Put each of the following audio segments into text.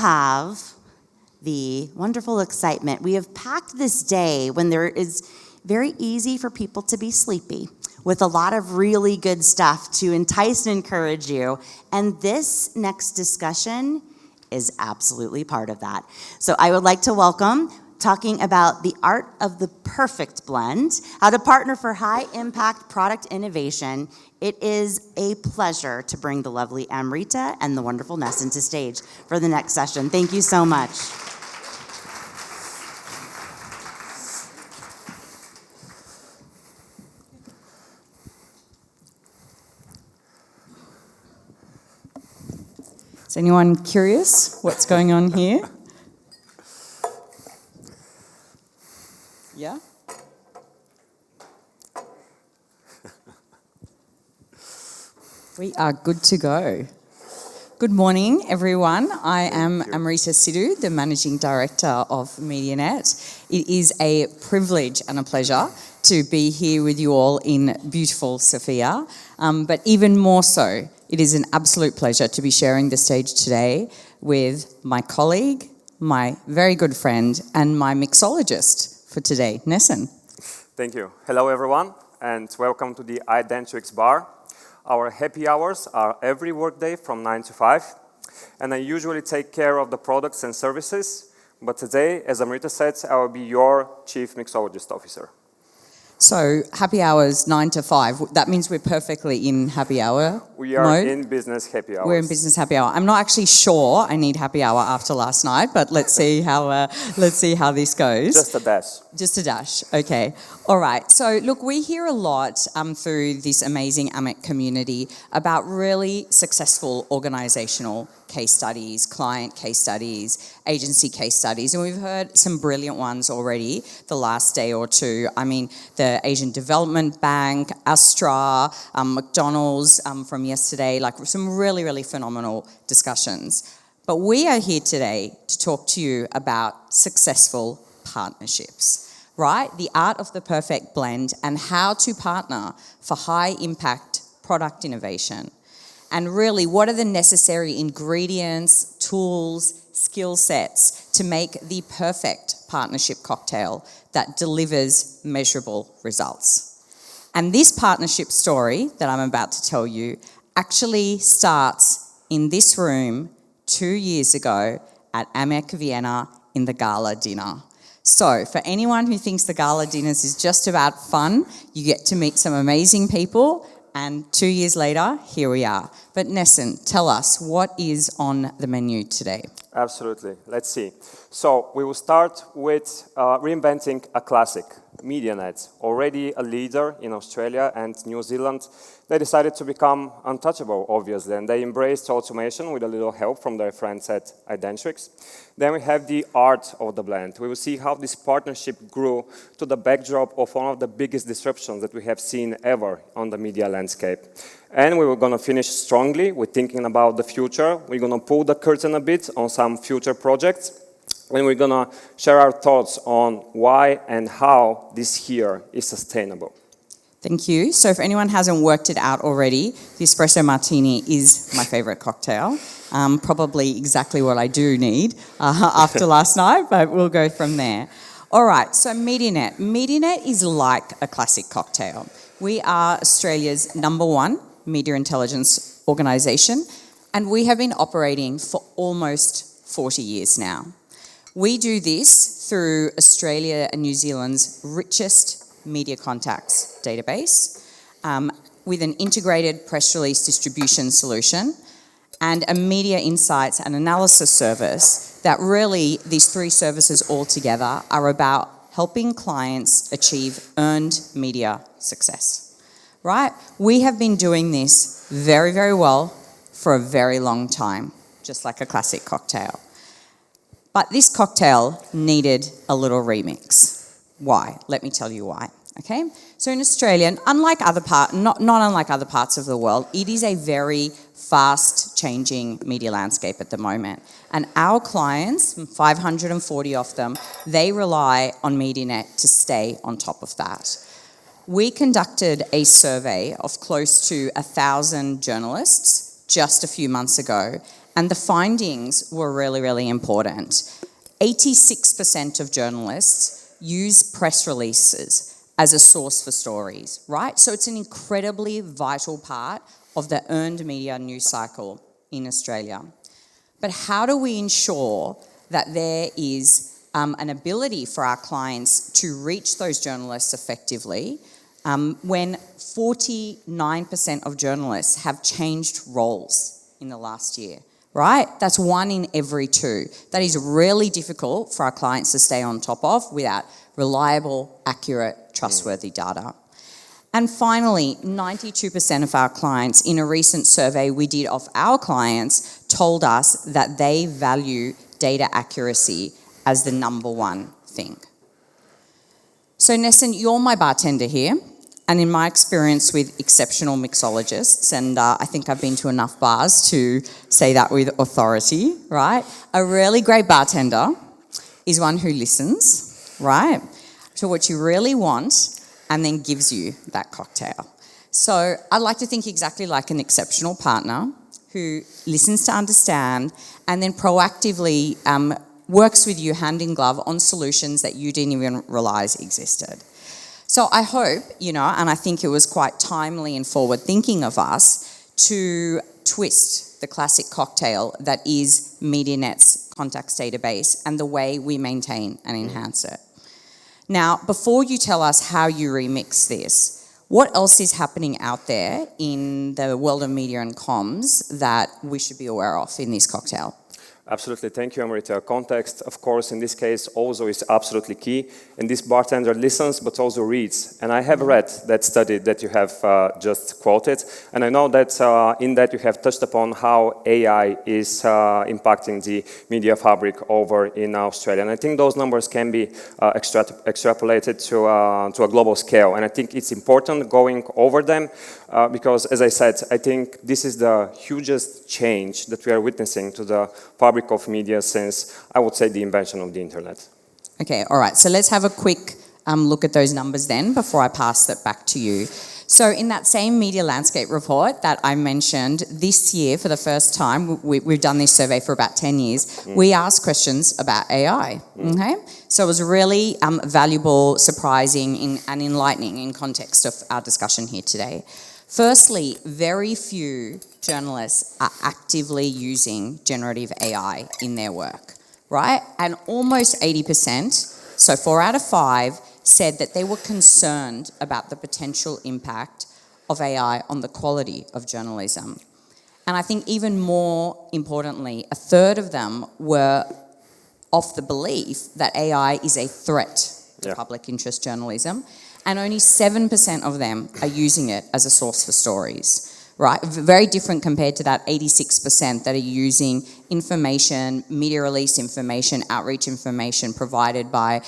have the wonderful excitement. We have packed this day when there is very easy for people to be sleepy with a lot of really good stuff to entice and encourage you. And this next discussion is absolutely part of that. So I would like to welcome, talking about the art of the perfect blend, how to partner for high impact product innovation. It is a pleasure to bring the lovely Amrita and the wonderful Nesin to stage for the next session. Thank you so much. Is anyone curious what's going on here? Yeah? We are good to go. Good morning, everyone. I am Amrita Sidhu, the Managing Director of Medianet. It is a privilege and a pleasure to be here with you all in beautiful Sofia, but even more so, it is an absolute pleasure to be sharing the stage today with my colleague, my very good friend, and my mixologist for today, Nesin. Thank you. Hello, everyone, and welcome to the Identrics bar. Our happy hours are every workday from 9 to 5, and I usually take care of the products and services, but today, as Amrita said, I will be your Chief Mixologist Officer. So, happy hours 9 to 5. That means we're perfectly in happy hour We are mode. in business happy hours. We're in business happy hour. I'm not actually sure I need happy hour after last night, but let's see how this goes. Just a dash. Just a dash. Okay. All right. So, look, we hear a lot through this amazing AMEC community about really successful organizational case studies, client case studies, agency case studies, and we've heard some brilliant ones already the last day or two. I mean, the Asian Development Bank, Astra, McDonald's from yesterday, like some really, really phenomenal discussions. But we are here today to talk to you about successful partnerships, right? The art of the perfect blend and how to partner for high impact product innovation. And really, what are the necessary ingredients, tools, skill sets to make the perfect partnership cocktail that delivers measurable results? And this partnership story that I'm about to tell you actually starts in this room 2 years ago at AMEC Vienna in the gala dinner. So for anyone who thinks the gala dinners is just about fun, you get to meet some amazing people. And 2 years later, here we are. But Nesin, tell us, what is on the menu today? Absolutely. Let's see. So we will start with reinventing a classic, Medianet, already a leader in Australia and New Zealand. They decided to become untouchable, obviously, and they embraced automation with a little help from their friends at Identrics. Then we have the art of the blend. We will see how this partnership grew to the backdrop of one of the biggest disruptions that we have seen ever on the media landscape. And we were going to finish strongly with thinking about the future. We're going to pull the curtain a bit on some future projects. And we're going to share our thoughts on why and how this here is sustainable. Thank you. So if anyone hasn't worked it out already, the espresso martini is my favorite cocktail. Probably exactly what I do need after last night, but we'll go from there. All right, so Medianet. Medianet is like a classic cocktail. We are Australia's #1 media intelligence organisation, and we have been operating for almost 40 years now. We do this through Australia and New Zealand's richest media contacts database, with an integrated press release distribution solution and a media insights and analysis service that really, these three services all together are about helping clients achieve earned media success, right? We have been doing this very, very well for a very long time, just like a classic cocktail. But this cocktail needed a little remix. Why? Let me tell you why. Okay, so in Australia, not unlike other parts of the world, it is a very fast-changing media landscape at the moment. And our clients, 540 of them, they rely on Medianet to stay on top of that. We conducted a survey of close to 1,000 journalists just a few months ago, And the findings were really, really important. 86% of journalists use press releases as a source for stories, right? So it's an incredibly vital part of the earned media news cycle in Australia. But how do we ensure that there is an ability for our clients to reach those journalists effectively when 49% of journalists have changed roles in the last year, right? That's 1 in every 2. That is really difficult for our clients to stay on top of without reliable, accurate, trustworthy data. And finally, 92% of our clients, in a recent survey we did of our clients, told us that they value data accuracy as the #1 thing. So Nesin, you're my bartender here, and in my experience with exceptional mixologists, and I think I've been to enough bars to say that with authority, right? A really great bartender is one who listens, right, to what you really want and then gives you that cocktail. So I'd like to think exactly like an exceptional partner who listens to understand and then proactively works with you hand in glove on solutions that you didn't even realise existed. So I hope, and I think it was quite timely and forward thinking of us to twist the classic cocktail that is Medianet's contacts database and the way we maintain and enhance it. Now, before you tell us how you remix this, what else is happening out there in the world of media and comms that we should be aware of in this cocktail? Absolutely. Thank you, Amrita. Context, of course, in this case also is absolutely key. And this bartender listens, but also reads. And I have read that study that you have just quoted. And I know that in that you have touched upon how AI is impacting the media fabric over in Australia. And I think those numbers can be extrapolated to a global scale. And I think it's important going over them because, as I said, I think this is the hugest change that we are witnessing to the fabric of media since, I would say, the invention of the internet. Okay, all right. So let's have a quick look at those numbers then before I pass that back to you. So in that same media landscape report that I mentioned, this year for the first time, we've done this survey for about 10 years, we asked questions about AI, okay? So it was really valuable, surprising and enlightening in context of our discussion here today. Firstly, very few journalists are actively using generative AI in their work, right? And almost 80%, so 4 out of 5, said that they were concerned about the potential impact of AI on the quality of journalism. And I think even more importantly, a third of them were of the belief that AI is a threat to public interest journalism, and only 7% of them are using it as a source for stories, right? Very different compared to that 86% that are using information, media release information, outreach information provided by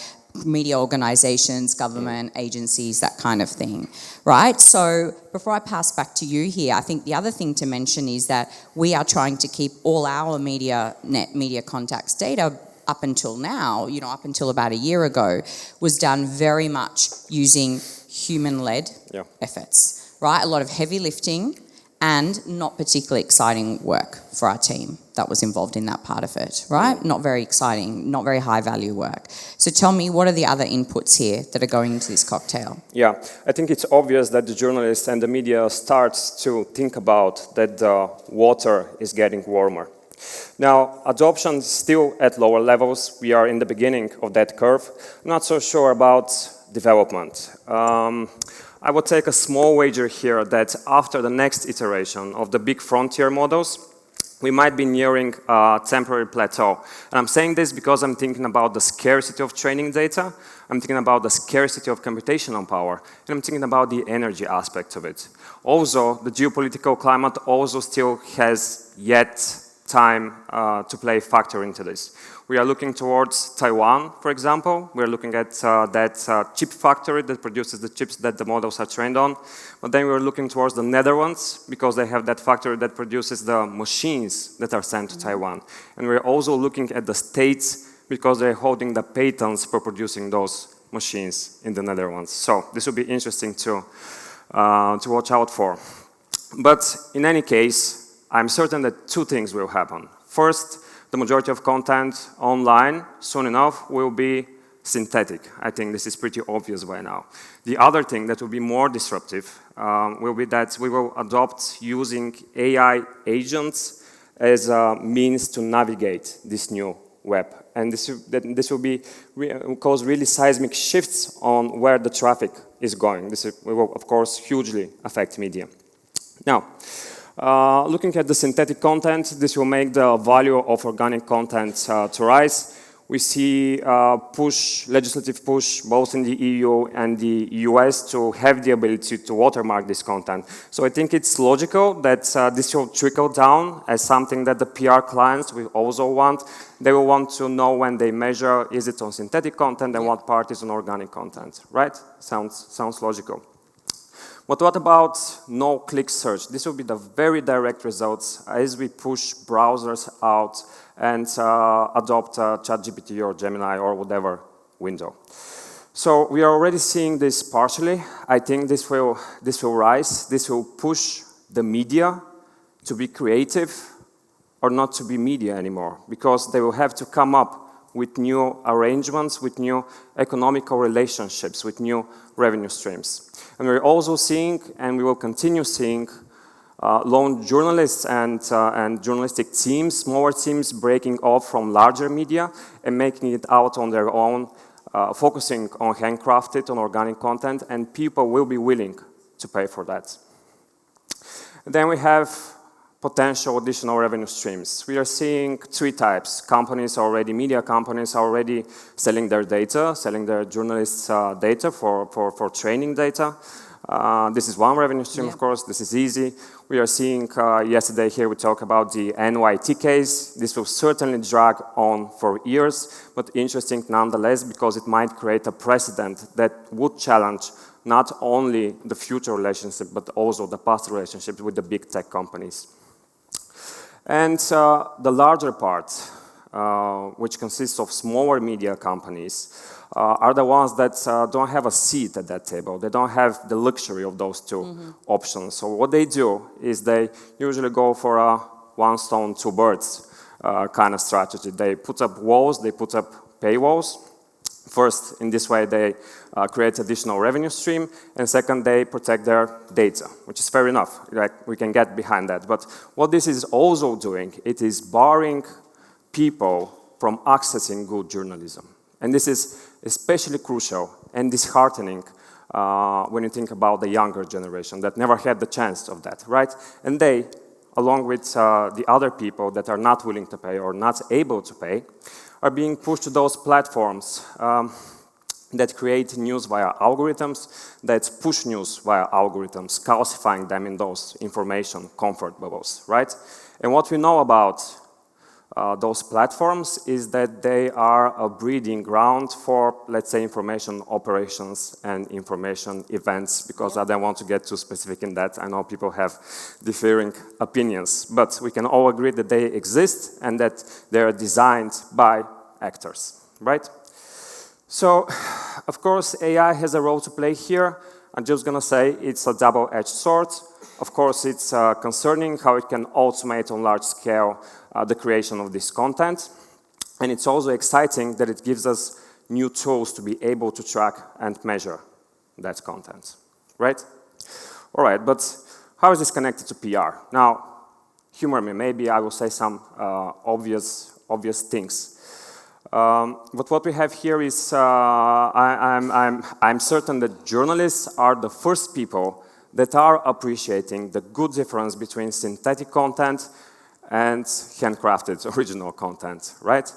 media organisations, government agencies, that kind of thing, right? So before I pass back to you here, I think the other thing to mention is that we are trying to keep all our Medianet media contacts data up until now, up until about a year ago, was done very much using human-led efforts, right? A lot of heavy lifting and not particularly exciting work for our team that was involved in that part of it, right? Not very exciting, not very high-value work. So tell me, what are the other inputs here that are going into this cocktail? Yeah, I think it's obvious that the journalists and the media starts to think about that the water is getting warmer. Now, adoption is still at lower levels. We are in the beginning of that curve. I'm not so sure about development. I would take a small wager here that after the next iteration of the big frontier models, we might be nearing a temporary plateau. And I'm saying this because I'm thinking about the scarcity of training data, I'm thinking about the scarcity of computational power, and I'm thinking about the energy aspect of it. Also, the geopolitical climate also still has yet time to play a factor into this. We are looking towards Taiwan, for example. We're looking at that chip factory that produces the chips that the models are trained on. But then we're looking towards the Netherlands because they have that factory that produces the machines that are sent to Taiwan. And we're also looking at the States because they're holding the patents for producing those machines in the Netherlands. So this will be interesting to watch out for. But in any case, I'm certain that two things will happen. First, the majority of content online, soon enough, will be synthetic. I think this is pretty obvious by now. The other thing that will be more disruptive will be that we will adopt using AI agents as a means to navigate this new web. And this will cause really seismic shifts on where the traffic is going. This will, of course, hugely affect media. Now, looking at the synthetic content, this will make the value of organic content to rise. We see legislative push, both in the EU and the US, to have the ability to watermark this content. So I think it's logical that this will trickle down as something that the PR clients will also want. They will want to know when they measure, is it on synthetic content and what part is on organic content, right? Sounds logical. But what about no-click search? This will be the very direct results as we push browsers out and adopt ChatGPT or Gemini or whatever window. So we are already seeing this partially. I think this will rise. This will push the media to be creative or not to be media anymore, because they will have to come up with new arrangements, with new economical relationships, with new revenue streams. And we're also seeing, and we will continue seeing, lone journalists and journalistic teams, smaller teams, breaking off from larger media and making it out on their own, focusing on handcrafted, on organic content, and people will be willing to pay for that. And then we have potential additional revenue streams. We are seeing three types. Companies already, media companies are already selling their data, selling their journalists' data for training data. This is one revenue stream, of course. This is easy. We are seeing, yesterday here we talked about the NYT case. This will certainly drag on for years, but interesting nonetheless, because it might create a precedent that would challenge not only the future relationship, but also the past relationship with the big tech companies. And the larger part, which consists of smaller media companies, are the ones that don't have a seat at that table. They don't have the luxury of those two options. So what they do is they usually go for a one stone, two birds kind of strategy. They put up walls, they put up paywalls. First, in this way, they create additional revenue stream, and second, they protect their data, which is fair enough. Like, we can get behind that. But what this is also doing, it is barring people from accessing good journalism. And this is especially crucial and disheartening when you think about the younger generation that never had the chance of that, right? And they, along with the other people that are not willing to pay or not able to pay, are being pushed to those platforms that create news via algorithms, that push news via algorithms, calcifying them in those information comfort bubbles, right? And what we know about those platforms is that they are a breeding ground for, let's say, information operations and information events, because I don't want to get too specific in that. I know people have differing opinions, but we can all agree that they exist and that they are designed by actors, right? So, of course, AI has a role to play here. I'm just going to say it's a double-edged sword. Of course, it's concerning how it can automate on large scale the creation of this content. And it's also exciting that it gives us new tools to be able to track and measure that content, right? All right, but how is this connected to PR? Now, humor me, maybe I will say some obvious things. But what we have here is, I'm certain that journalists are the first people that are appreciating the good difference between synthetic content and handcrafted original content, right?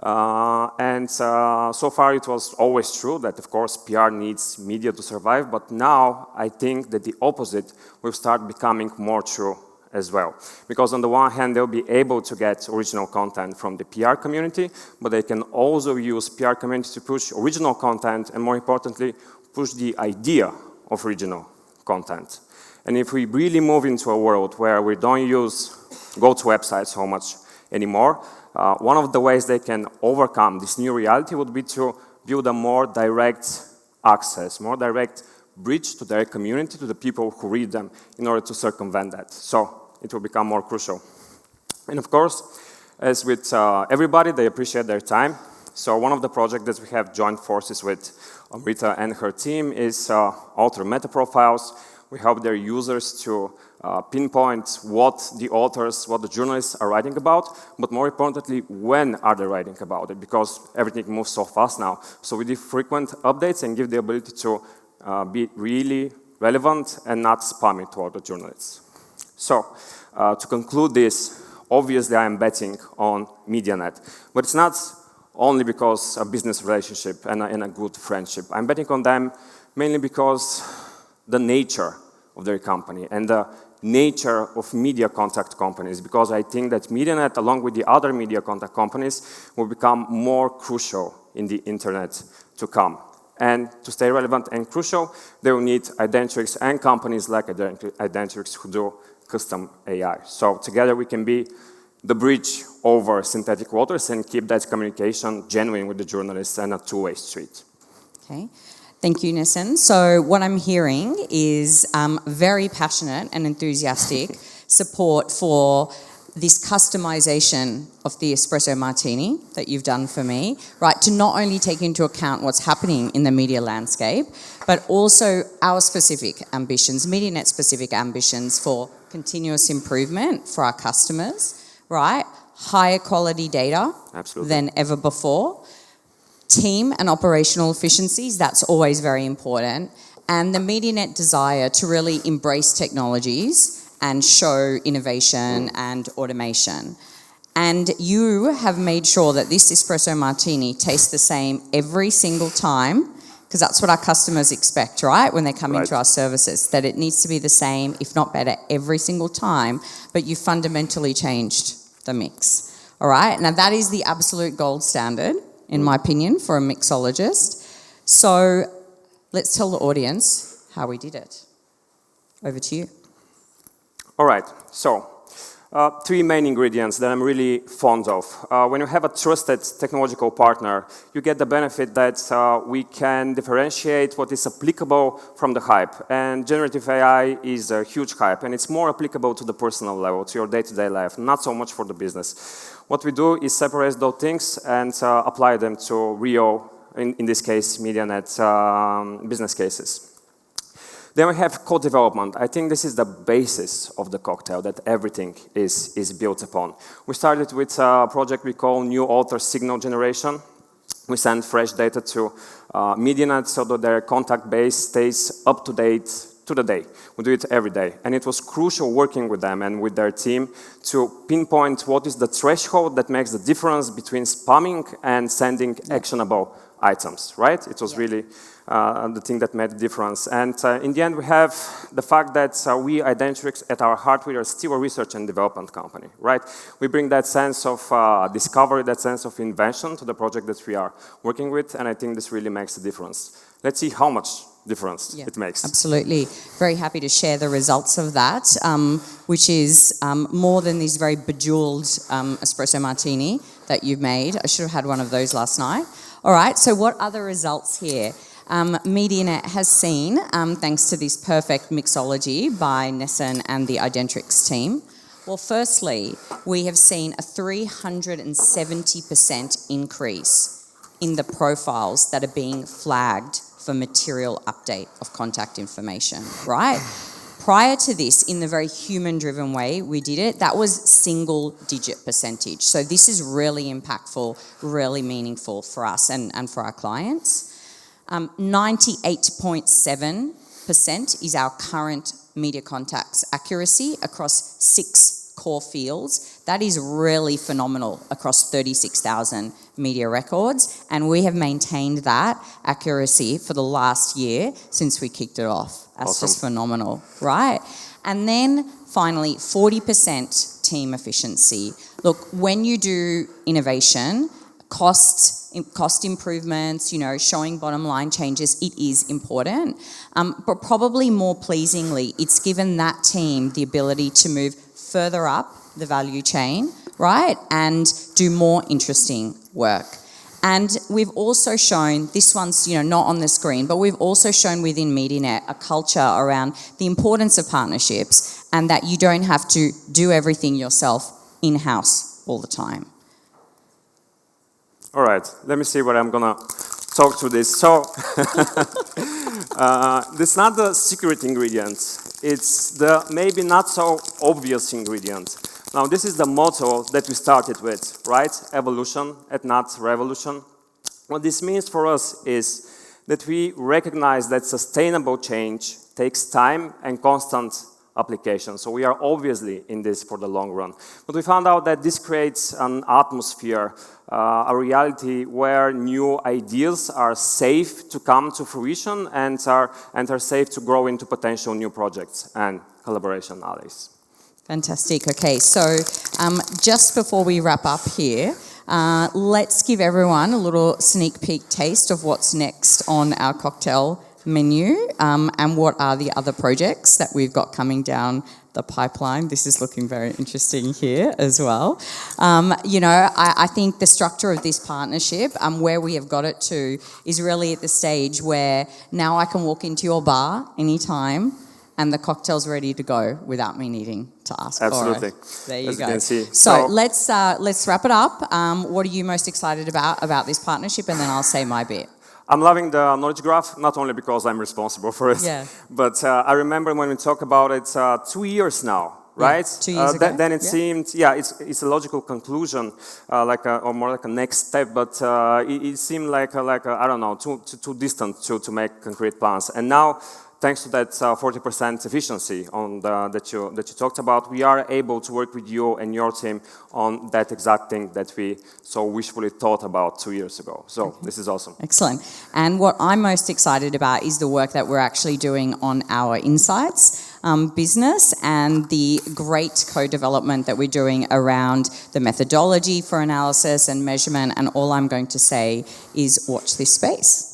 So far it was always true that, of course, PR needs media to survive, but now I think that the opposite will start becoming more true as well. Because on the one hand, they'll be able to get original content from the PR community, but they can also use PR community to push original content, and more importantly, push the idea of original content. And if we really move into a world where we don't go to websites so much anymore, one of the ways they can overcome this new reality would be to build a more direct access, more direct bridge to their community, to the people who read them, in order to circumvent that. So it will become more crucial. And of course, as with everybody, they appreciate their time. So one of the projects that we have joined forces with Amrita and her team is author meta profiles. We help their users to pinpoint what the authors, what the journalists are writing about, but more importantly, when are they writing about it, because everything moves so fast now. So we do frequent updates and give the ability to be really relevant and not spammy toward the journalists. So to conclude this, obviously I am betting on Medianet, but it's not only because a business relationship and a good friendship. I'm betting on them mainly because the nature of their company and the nature of media contact companies, because I think that Medianet, along with the other media contact companies, will become more crucial in the internet to come. And to stay relevant and crucial, they will need Identrics and companies like Identrics who do custom AI. So together we can be the bridge over synthetic waters and keep that communication genuine with the journalists and a two-way street. Okay. Thank you, Nesin. So what I'm hearing is very passionate and enthusiastic support for this customization of the espresso martini that you've done for me, right, to not only take into account what's happening in the media landscape, but also our specific ambitions, Medianet specific ambitions for continuous improvement for our customers, right? Higher quality data Absolutely. than ever before. Team and operational efficiencies, that's always very important. And the Medianet desire to really embrace technologies and show innovation and automation. And you have made sure that this espresso martini tastes the same every single time, because that's what our customers expect, right? When they come into our services, that it needs to be the same, if not better, every single time, but you fundamentally changed the mix, all right? Now that is the absolute gold standard, in my opinion, for a mixologist. So let's tell the audience how we did it. Over to you. All right, so three main ingredients that I'm really fond of. When you have a trusted technological partner, you get the benefit that we can differentiate what is applicable from the hype. And generative AI is a huge hype, and it's more applicable to the personal level, to your day-to-day life, not so much for the business. What we do is separate those things and apply them to real, in this case, Medianet business cases. Then we have co-development. I think this is the basis of the cocktail that everything is built upon. We started with a project we call New Author Signal Generation. We send fresh data to Medianet so that their contact base stays up to date to the day. We do it every day. And it was crucial working with them and with their team to pinpoint what is the threshold that makes the difference between spamming and sending actionable items, right? It was really the thing that made the difference. And in the end, we have the fact that we, Identrics, at our heart, we are still a research and development company, right? We bring that sense of discovery, that sense of invention to the project that we are working with, and I think this really makes a difference. Let's see how much difference it makes. Absolutely. Very happy to share the results of that, which is more than this very bejeweled espresso martini that you've made. I should have had one of those last night. All right, so what are the results here? Medianet has seen, thanks to this perfect mixology by Nesin and the Identrics team, well, firstly, we have seen a 370% increase in the profiles that are being flagged for material update of contact information, right? Prior to this, in the very human-driven way we did it, that was single-digit percentage. So this is really impactful, really meaningful for us and for our clients. 98.7% is our current media contacts accuracy across 6 core fields. That is really phenomenal across 36,000 media records, and we have maintained that accuracy for the last year since we kicked it off. That's just phenomenal, right? And then finally, 40% team efficiency. Look, when you do innovation, cost improvements, you know, showing bottom line changes, it is important. But probably more pleasingly, it's given that team the ability to move further up the value chain, right? And do more interesting work. And we've also shown, this one's not on the screen, but we've also shown within Medianet a culture around the importance of partnerships and that you don't have to do everything yourself in-house all the time. All right, let me see what I'm gonna talk to this. So, this is not the secret ingredient. It's the maybe not so obvious ingredient. Now, this is the motto that we started with, right? Evolution and not revolution. What this means for us is that we recognize that sustainable change takes time and constant application. So we are obviously in this for the long run. But we found out that this creates an atmosphere, a reality where new ideas are safe to come to fruition and are safe to grow into potential new projects and collaboration allies. Fantastic. Okay, so just before we wrap up here, let's give everyone a little sneak peek taste of what's next on our cocktail menu and what are the other projects that we've got coming down the pipeline. This is looking very interesting here as well. I think the structure of this partnership, where we have got it to, is really at the stage where now I can walk into your bar anytime and the cocktail's ready to go without me needing to ask Absolutely. for it. There you As go. you can see. So let's wrap it up. What are you most excited about this partnership? And then I'll say my bit. I'm loving the knowledge graph, not only because I'm responsible for it, but I remember when we talked about it 2 years now, right? 2 years ago. Then it seemed, it's a logical conclusion, or more like a next step, but it seemed like I don't know, too distant to make concrete plans. And now, thanks to that 40% efficiency that you talked about, we are able to work with you and your team on that exact thing that we so wishfully thought about 2 years ago. So this is awesome. Excellent. And what I'm most excited about is the work that we're actually doing on our insights business and the great co-development that we're doing around the methodology for analysis and measurement. And all I'm going to say is watch this space.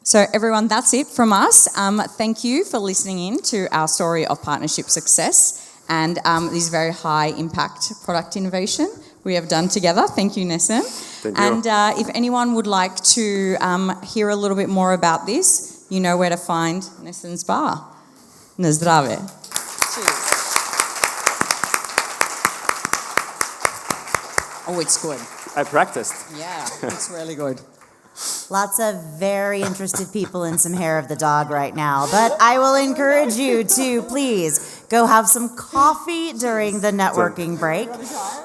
So everyone, that's it from us. Thank you for listening in to our story of partnership success and this very high impact product innovation we have done together. Thank you, Nesin. Thank you. And if anyone would like to hear a little bit more about this, you know where to find Nesin's bar. Na zdravie. Cheers. Oh, it's good. I practiced. Yeah, it's really good. Lots of very interested people in some hair of the dog right now, but I will encourage you to please go have some coffee during the networking break,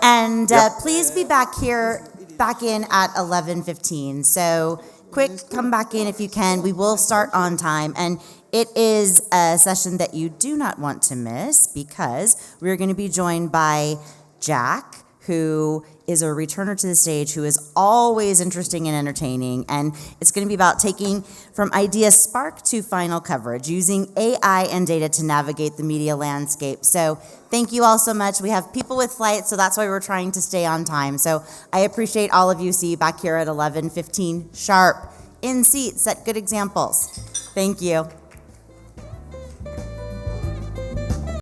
and please be back in at 11:15. So quick, come back in if you can. We will start on time, and it is a session that you do not want to miss because we're going to be joined by Jack, who is a returner to the stage, who is always interesting and entertaining. And it's going to be about taking from idea spark to final coverage, using AI and data to navigate the media landscape. So thank you all so much. We have people with flights, so that's why we're trying to stay on time. So I appreciate all of you. See you back here at 11:15 sharp, in seats, set good examples. Thank you.